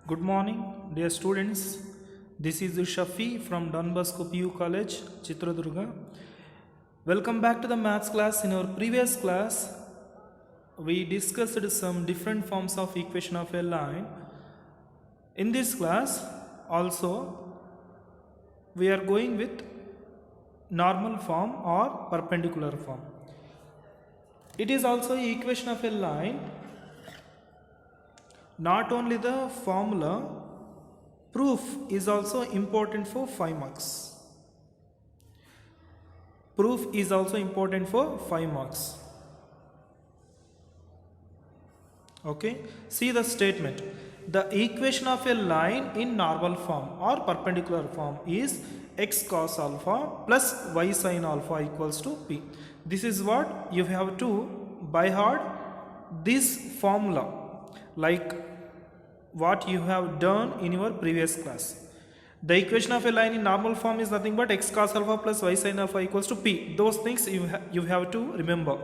Good morning, dear students. This is Shafi from Don Bosco PU College, Chitradurga. Welcome back to the maths class. In our previous class, we discussed some different forms of equation of a line. In this class, also, we are going with normal form or perpendicular form. It is also an equation of a line. Not only the formula, proof is also important for 5 marks. Proof is also important for 5 marks. Okay, see the statement. The equation of a line in normal form or perpendicular form is x cos alpha plus y sin alpha equals to p. This is what you have to by heart this formula, like what you have done in your previous class. The equation of a line in normal form is nothing but x cos alpha plus y sin alpha equals to p. Those things you have to remember.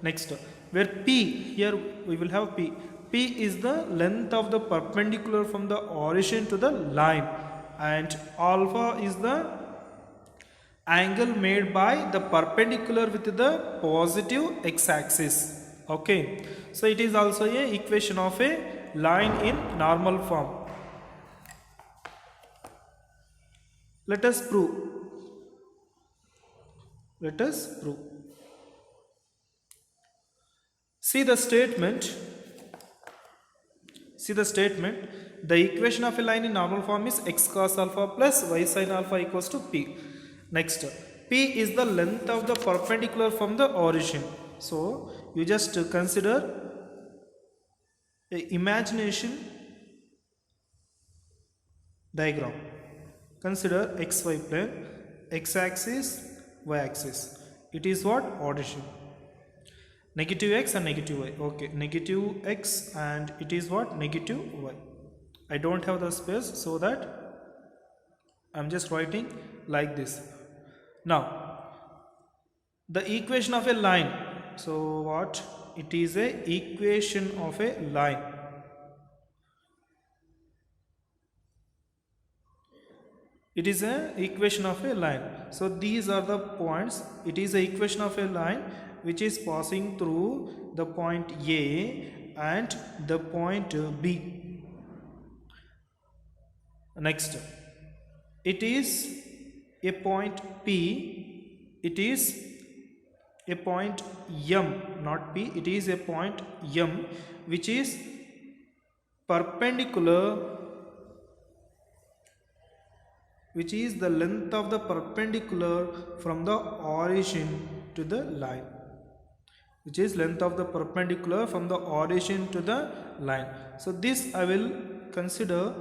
Next, where p, here we will have p. P is the length of the perpendicular from the origin to the line, and alpha is the angle made by the perpendicular with the positive x-axis. Okay, so it is also a equation of a line in normal form. Let us prove. Let us prove. See the statement. See the statement. The equation of a line in normal form is x cos alpha plus y sin alpha equals to p. Next, p is the length of the perpendicular from the origin. So you just consider a imagination diagram. Consider xy plane, x-axis, y-axis. It is what? Origin. Negative x and negative y. Okay, negative x and it is what? Negative y. I don't have the space, so that I'm just writing like this. Now, the equation of a line. So what? It is a equation of a line. It is an equation of a line. So these are the points. It is an equation of a line which is passing through the point A and the point B. Next, it is a point P. It is a point M, not P. It is a point M which is perpendicular, which is the length of the perpendicular from the origin to the line, which is length of the perpendicular from the origin to the line. So this I will consider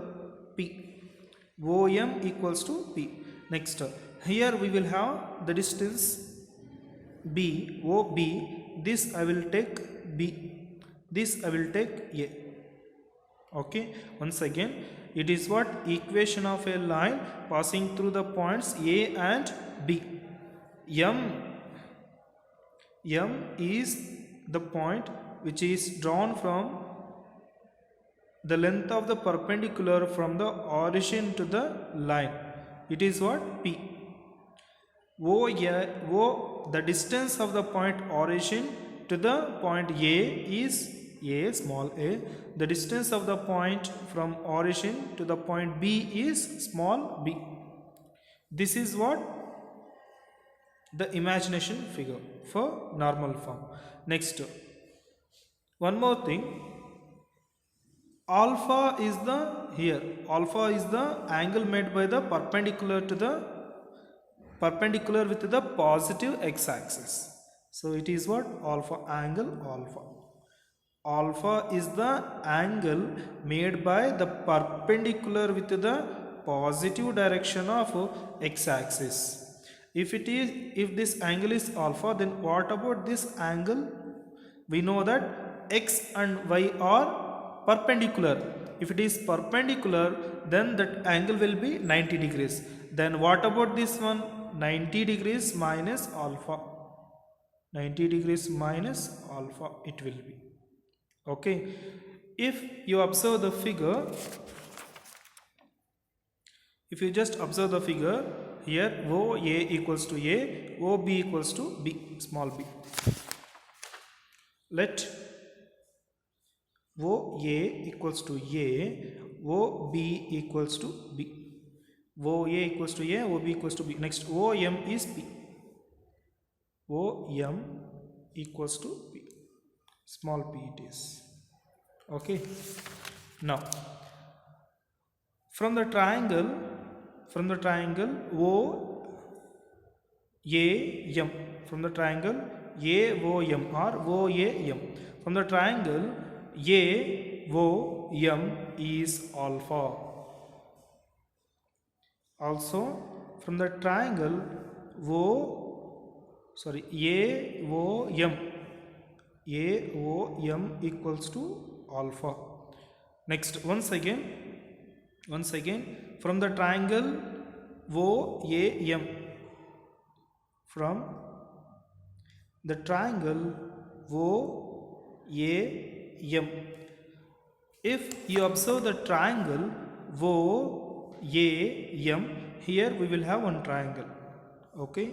P. OM equals to P. Next, here we will have the distance B, OB. This I will take B. This I will take A. Okay, once again, it is what? Equation of a line passing through the points A and B. M is the point which is drawn from the length of the perpendicular from the origin to the line. It is what? P. O, the distance of the point origin to the point A is A, small a. The distance of the point from origin to the point B is small b. This is what? The imagination figure for normal form. Next, one more thing. Alpha is the, here, alpha is the angle made by the perpendicular to the perpendicular with the positive x-axis. So it is what? Alpha, angle alpha. Alpha is the angle made by the perpendicular with the positive direction of x-axis. If this angle is alpha, then what about this angle? We know that x and y are perpendicular. If it is perpendicular, then that angle will be 90 degrees. Then what about this one? 90 degrees minus alpha. 90 degrees minus alpha it will be. Okay, if you observe the figure, If you just observe the figure here, OA equals to A, OB equals to B, small b. Let OA equals to A, OB equals to B. OA equals to A, OB equals to B. Next, OM is P. OM equals to P. Small p it is. Okay. Now, from the triangle OAM, from the triangle AOM or OAM, from the triangle AOM is alpha. Also, from the triangle AOM equals to alpha. Next, once again, from the triangle OAM, from the triangle OAM, if you observe the triangle OAM, here we will have one triangle. Okay,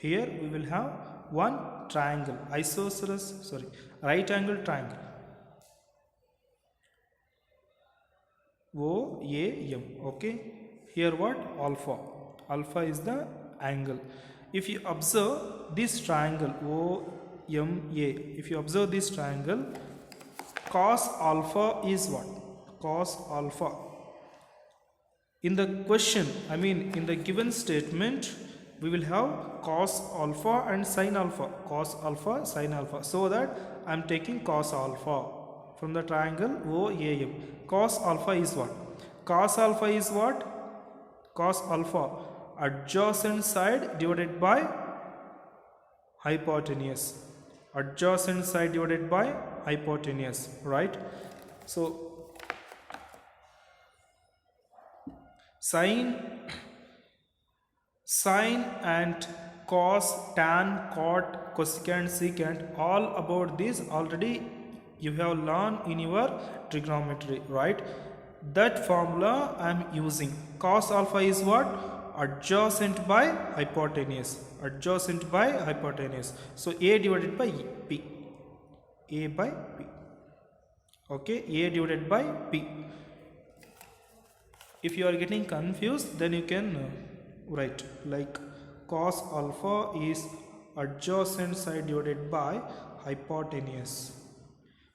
here we will have one triangle, right angle triangle, OAM. Okay, here what? Alpha is the angle. If you observe this triangle OMA, if you observe this triangle, cos alpha is what? Cos alpha. In the question, I mean in the given statement, we will have cos alpha and sin alpha, cos alpha, sin alpha. So that I am taking cos alpha from the triangle OAM. Cos alpha is what? Cos alpha is what? Cos alpha, adjacent side divided by hypotenuse. Adjacent side divided by hypotenuse, right? So, sin and cos, tan, cot, cosecant, secant, all about this already you have learned in your trigonometry, right? That formula I am using. Cos alpha is what? Adjacent by hypotenuse. Adjacent by hypotenuse. So A divided by P. A by P. Okay, A divided by P. If you are getting confused, then you can write like cos alpha is adjacent side divided by hypotenuse.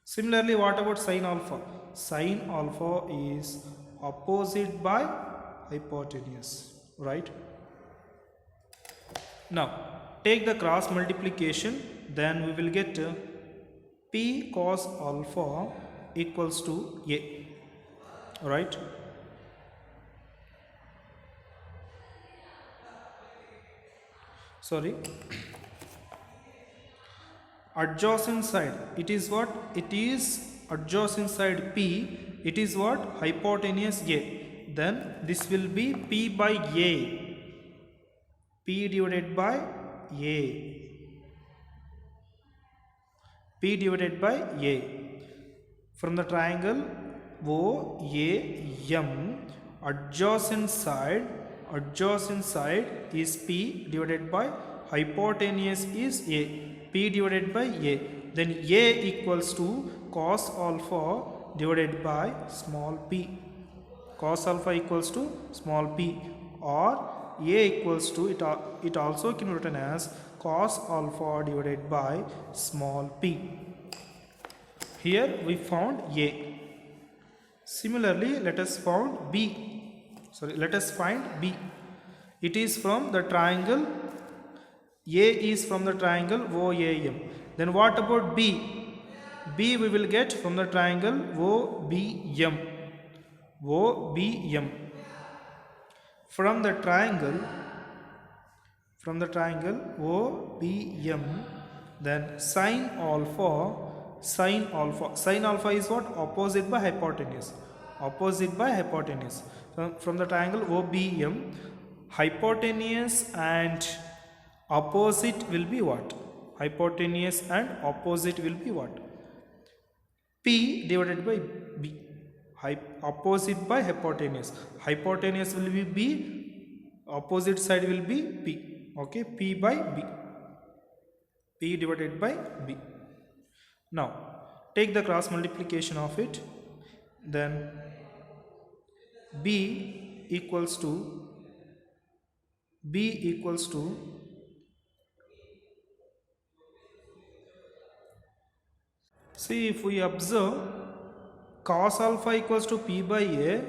Similarly, what about sin alpha? Sin alpha is opposite by hypotenuse, right? Now, take the cross multiplication, then we will get P cos alpha equals to A, right? Sorry, adjacent side, it is what? It is adjacent side P, it is what? Hypotenuse A. Then this will be P by A, P divided by A, P divided by A. From the triangle OAM, adjacent side is P divided by hypotenuse is A, P divided by A. Then A equals to cos alpha divided by small p. Cos alpha equals to small p, or A equals to, it also can be written as cos alpha divided by small p. Here we found A. Similarly, let us find B. It is from the triangle, A is from the triangle OAM. Then what about B? B we will get from the triangle OBM. From the triangle OBM, then sin alpha is what? Opposite by hypotenuse. From the triangle OBM, hypotenuse and opposite will be what? Hypotenuse and opposite will be what? P divided by B. opposite by hypotenuse. Hypotenuse will be b, opposite side will be p. Okay, p by b, p divided by b. Now take the cross multiplication of it, then b equals to see, if we observe cos alpha equals to p by a,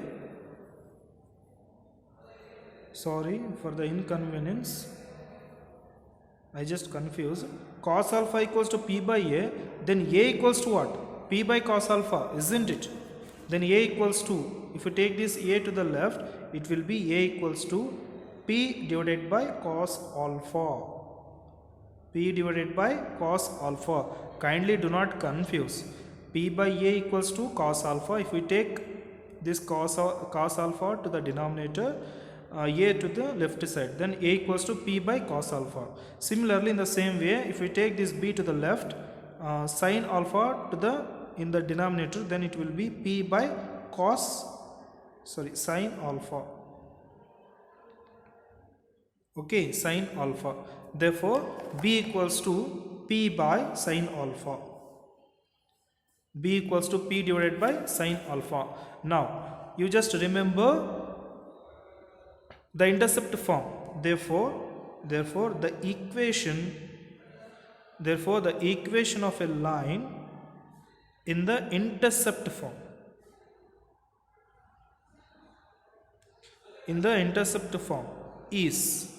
sorry for the inconvenience, I just confused. Cos alpha equals to p by a, then a equals to what? P by cos alpha, isn't it? Then a equals to, if you take this a to the left, it will be a equals to p divided by cos alpha. P divided by cos alpha. Kindly do not confuse. P by a equals to cos alpha. If we take this cos alpha to the denominator, a to the left side, then a equals to p by cos alpha. Similarly, in the same way, if we take this b to the left, sin alpha to the in the denominator, then it will be p by sin alpha. Okay, sin alpha. Therefore, b equals to p by sin alpha. B equals to p divided by sin alpha. Now, you just remember the intercept form. Therefore the equation of a line in the intercept form, is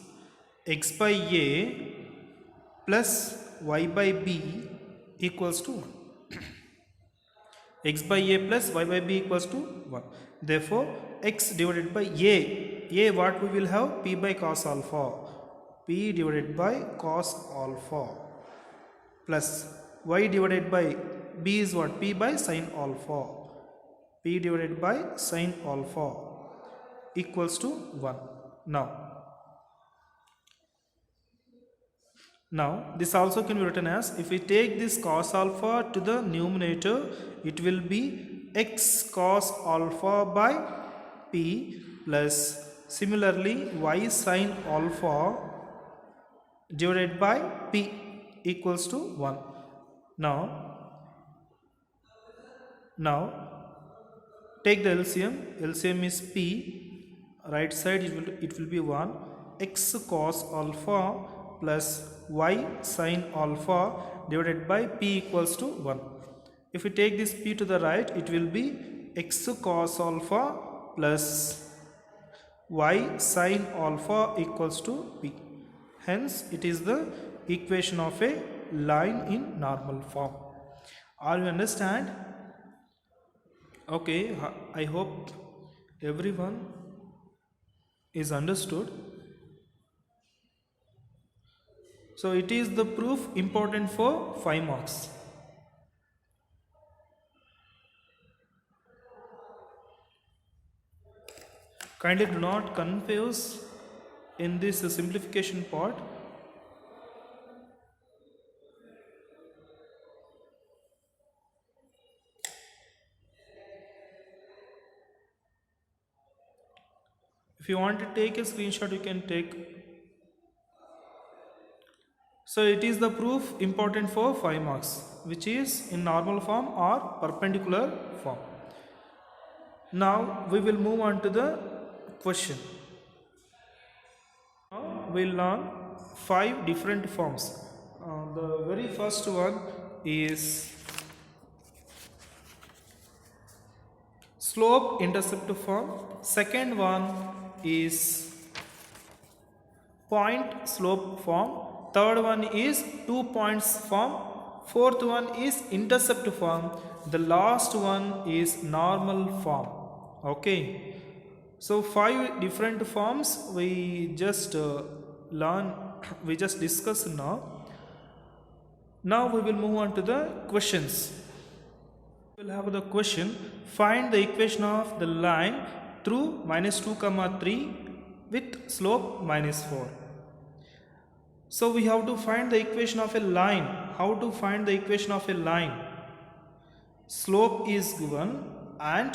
x by a plus y by b equals to 1. X by a plus y by b equals to 1. Therefore, x divided by a what we will have? P by cos alpha. P divided by cos alpha plus y divided by b is what? P by sin alpha. P divided by sin alpha equals to 1. Now this also can be written as, if we take this cos alpha to the numerator, it will be x cos alpha by p plus similarly y sin alpha divided by p equals to 1. Now take the LCM. LCM is p, right side it will be 1, x cos alpha plus y sin alpha divided by p equals to 1. If we take this p to the right, it will be x cos alpha plus y sin alpha equals to p. Hence, it is the equation of a line in normal form. All you understand? Okay, I hope everyone is understood. So it is the proof important for 5 marks. Kindly do not confuse in this simplification part. If you want to take a screenshot, you can take. So it is the proof important for 5 marks, which is in normal form or perpendicular form. Now we will move on to the question. Now we will learn 5 different forms. The very first one is slope intercept form. Second one is point slope form. Third one is 2 points form. Fourth one is intercept form. The last one is normal form. Okay. So 5 different forms we just discussed now. Now we will move on to the questions. We will have the question: find the equation of the line through -2, 3 with slope -4. So we have to find the equation of a line. How to find the equation of a line? Slope is given and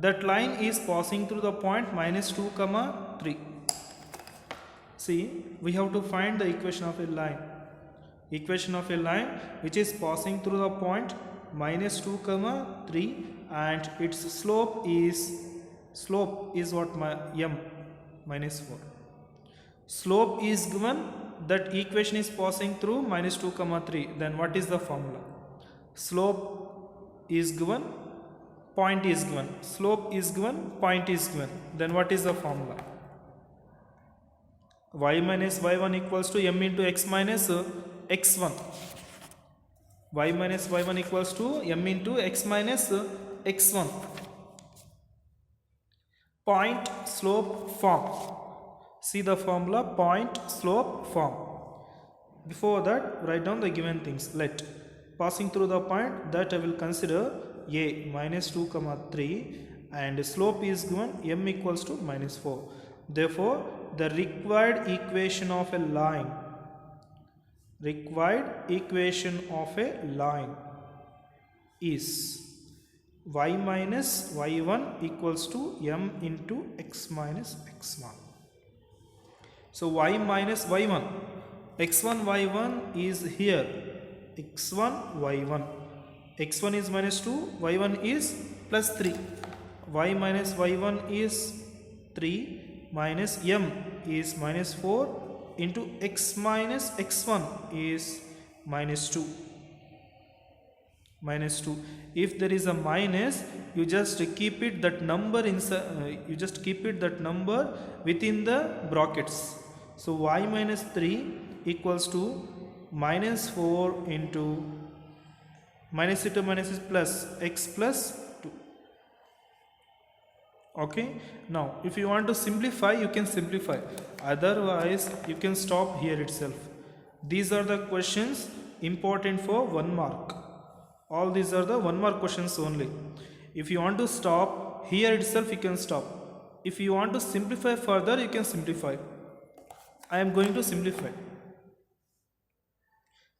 that line is passing through the point minus 2 comma 3. See, we have to find the equation of a line. Equation of a line which is passing through the point minus 2 comma 3 and its slope is what, m minus 4. Slope is given, that equation is passing through minus 2 comma 3. Then what is the formula? Slope is given, point is given. Slope is given, point is given. Then what is the formula? Y minus y1 equals to m into x minus x1. Y minus y1 equals to m into x minus x1. Point slope form. See the formula, point slope form. Before that, write down the given things. Let passing through the point, that I will consider a minus 2 comma 3 and slope is given m equals to minus 4. Therefore, the required equation of a line is y minus y1 equals to m into x minus x1. So y minus y1, x1 y1 is here, x1 y1, x1 is minus 2, y1 is plus 3. Y minus y1 is 3 minus m is minus 4 into x minus x1 is minus 2. Minus 2. If there is a minus, you just keep it that number inside. You just keep it that number within the brackets. So y minus 3 equals to minus 4 into minus into minus is plus x plus 2. Okay. Now, if you want to simplify, you can simplify. Otherwise, you can stop here itself. These are the questions important for 1 mark. All these are the 1 mark questions only. If you want to stop here itself, you can stop. If you want to simplify further, you can simplify. I am going to simplify.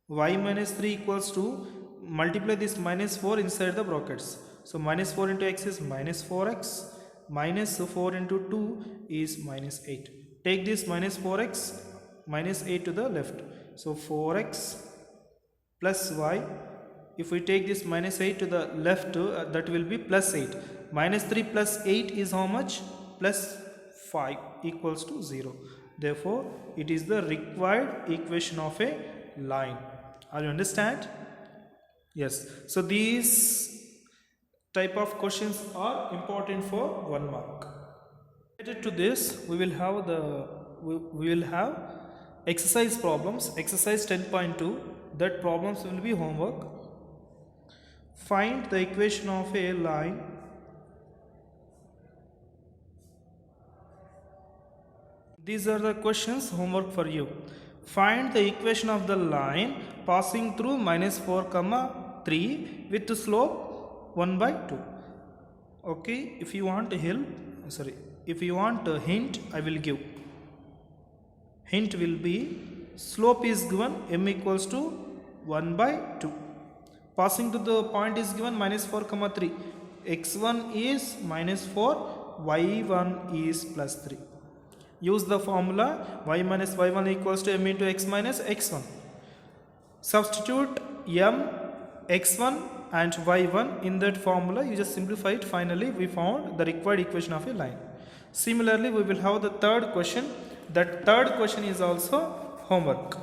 Y minus 3 equals to, multiply this minus 4 inside the brackets. So minus 4 into x is minus 4x, minus 4 into 2 is minus 8. Take this minus 4x, minus 8 to the left. So 4x plus y. If we take this minus 8 to the left, that will be plus 8. Minus 3 plus 8 is how much? Plus 5 equals to 0. Therefore, it is the required equation of a line. Are you understand? Yes. So these type of questions are important for 1 mark. Related to this, we will have exercise problems. Exercise 10.2. That problems will be homework. Find the equation of a line These are the questions homework for you. Find the equation of the line passing through minus 4 comma 3 with the slope 1 by 2. Okay, if you want a if you want a hint, I will give. Hint will be slope is given m equals to 1 by 2. Passing to the point is given minus 4 comma 3. x1 is minus 4, y1 is plus 3. Use the formula y minus y1 equals to m into x minus x1. Substitute m, x1 and y1 in that formula. You just simplify it. Finally, we found the required equation of a line. Similarly, we will have the third question. That third question is also homework.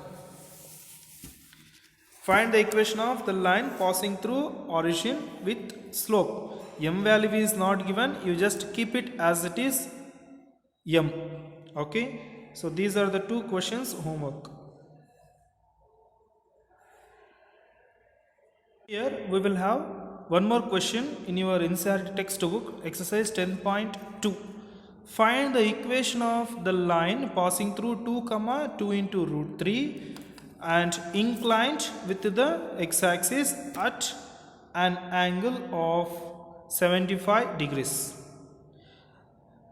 Find the equation of the line passing through origin with slope. M value is not given. You just keep it as it is m. Okay. So these are the two questions homework. Here we will have one more question in your NCERT textbook, exercise 10.2. Find the equation of the line passing through 2 comma 2 into root 3 and inclined with the x-axis at an angle of 75 degrees.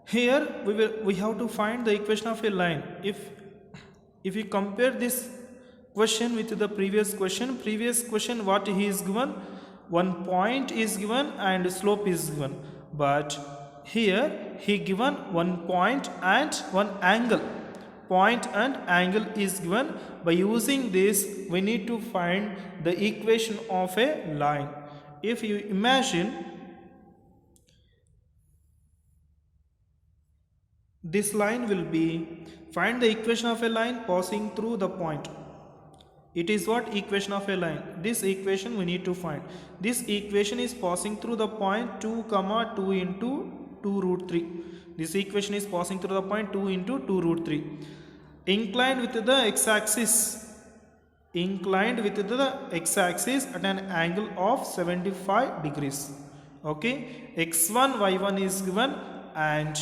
Here we have to find the equation of a line. If you compare this question with the previous question what he is given, one point is given and slope is given. but here he given one point and one angle. Point and angle is given. By using this, we need to find the equation of a line. If you imagine this line will be, find the equation of a line passing through the point. It is what equation of a line? This equation we need to find. This equation is passing through the point 2 comma 2 into 2 root 3. This equation is passing through the point 2 into 2 root 3. Inclined with the x-axis. Inclined with the x-axis at an angle of 75 degrees. Okay. X1, Y1 is given and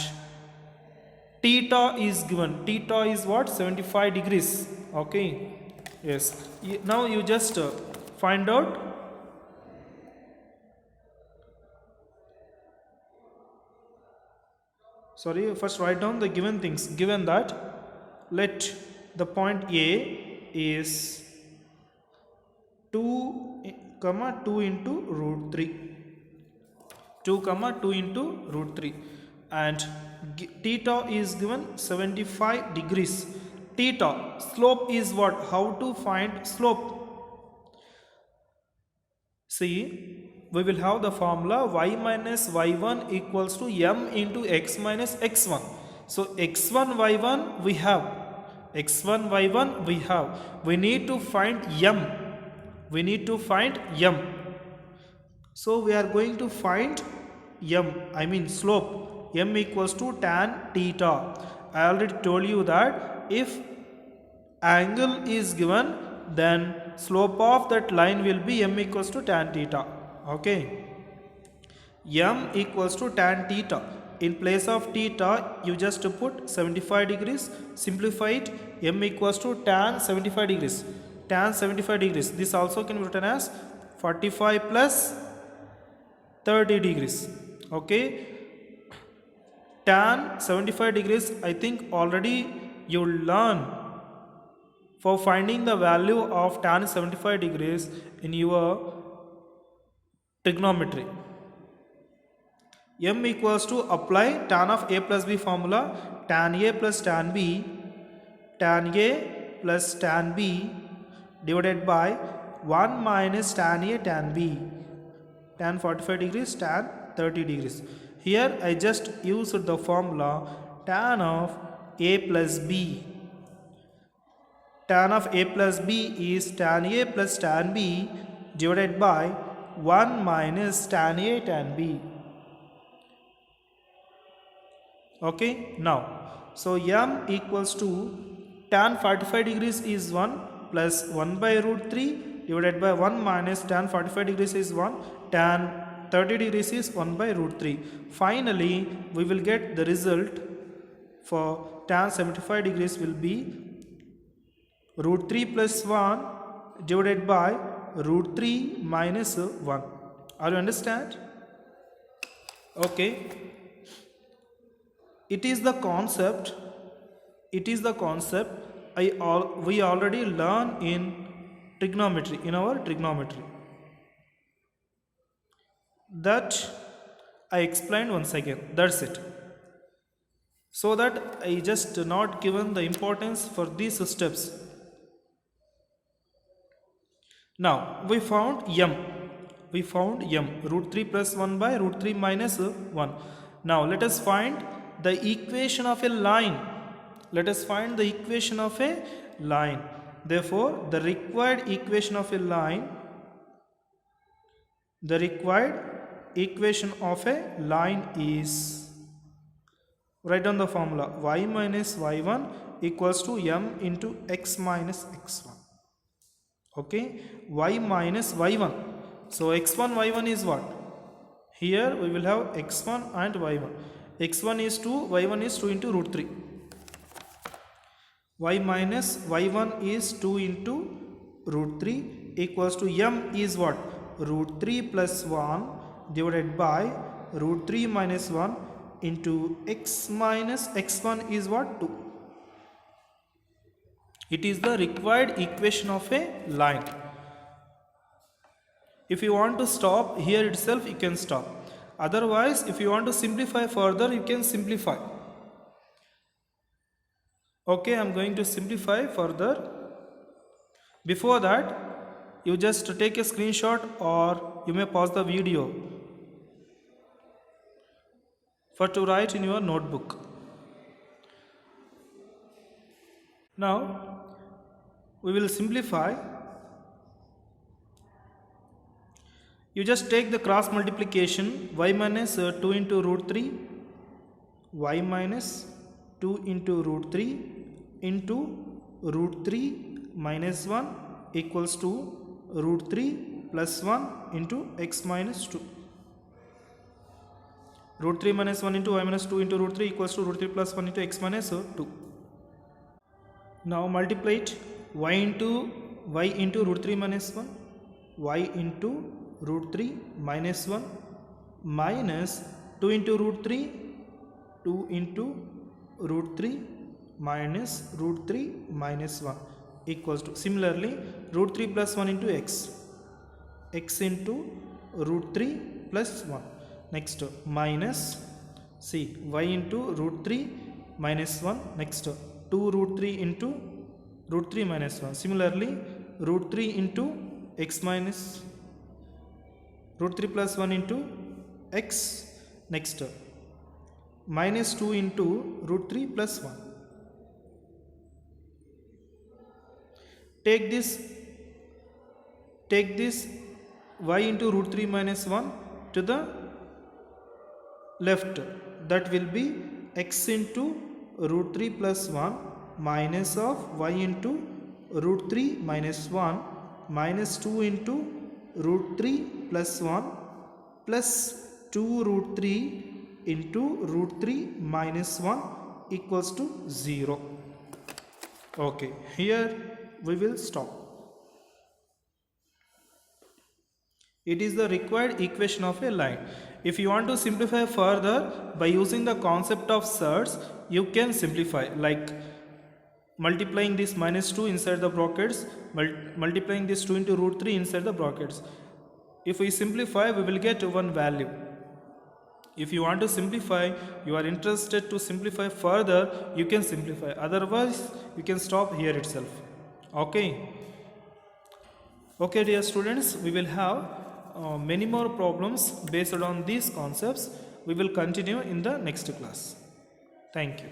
theta is given. Theta is what? 75 degrees. Okay. Yes. Now you just find out. Sorry, first write down the given things. Given that, let the point A is 2 comma 2 into root 3. 2 comma 2 into root 3. And theta is given 75 degrees. Theta, slope is what? How to find slope? See, we will have the formula y minus y1 equals to m into x minus x1. So x1 y1 we have. X1 y1 we have. We need to find m. We need to find m. So we are going to find m, I mean slope. M equals to tan theta. I already told you that if angle is given, then slope of that line will be m equals to tan theta. Okay. M equals to tan theta. In place of theta, you just put 75 degrees. Simplify it. M equals to tan 75 degrees. Tan 75 degrees. This also can be written as 45 plus 30 degrees. Okay. Tan 75 degrees, I think already you learn for finding the value of tan 75 degrees in your trigonometry. M equals to apply tan of a plus b formula. Tan a plus tan b, tan a plus tan b divided by 1 minus tan a tan b, tan 45 degrees, tan 30 degrees. Here I just used the formula tan of a plus b. Tan of a plus b is tan a plus tan b divided by 1 minus tan a tan b. Okay, now, so m equals to tan 45 degrees is 1 plus 1 by root 3 divided by 1 minus tan 45 degrees is 1, tan 30 degrees is 1 by root 3. Finally, we will get the result for tan 75 degrees will be root 3 plus 1 divided by root 3 minus 1. Are you understand? Okay. It is the concept. We already learn in trigonometry, in our trigonometry. That I explained once again. That's it. So that I just not given the importance for these steps. Now we found m. Root 3 plus 1 by root 3 minus 1. Now let us find the equation of a line. Therefore, the required equation of a line is, write down the formula, y minus y1 equals to m into x minus x1. Okay, y minus y1. So x1 y1 is what? Here we will have x1 and y1. x1 is 2, y1 is 2 into root 3. Y minus y1 is 2 into root 3 equals to m is what? Root 3 plus 1 divided by root 3 minus 1 into x minus x1 is what? 2. It is the required equation of a line. If you want to stop here itself, you can stop. Otherwise, if you want to simplify further, you can simplify. Okay, I'm going to simplify further. Before that, you just take a screenshot or you may pause the video for to write in your notebook. Now, we will simplify. You just take the cross multiplication, y minus 2 into root 3, y minus 2 into root 3 into root 3 minus 1 equals to root 3 plus 1 into x minus 2. Root 3 minus 1 into y minus 2 into root 3 equals to root 3 plus 1 into x minus 2. Now multiply it, y into root 3 minus 1, y into root 3 minus 1 minus 2 into root 3, 2 into root 3 minus root 3 minus 1 equals to, similarly, root 3 plus 1 into x into root 3 plus 1. Next, minus, see, y into root 3 minus 1. Next, 2 root 3 into root 3 minus 1. Similarly, root 3 into x minus root 3 plus 1 into x. Next, minus 2 into root 3 plus 1. Take this y into root 3 minus 1 to the left. That will be x into root 3 plus 1 minus of y into root 3 minus 1 minus 2 into root 3 plus 1 plus 2 root 3 into root 3 minus 1 equals to 0. Okay, here we will stop. It is the required equation of a line. If you want to simplify further by using the concept of surds, you can simplify, like multiplying this minus 2 inside the brackets, multiplying this 2 into root 3 inside the brackets. If we simplify, we will get one value. If you want to simplify, you are interested to simplify further, you can simplify. Otherwise, you can stop here itself. Okay. Okay, dear students, we will have many more problems based on these concepts. We will continue in the next class. Thank you.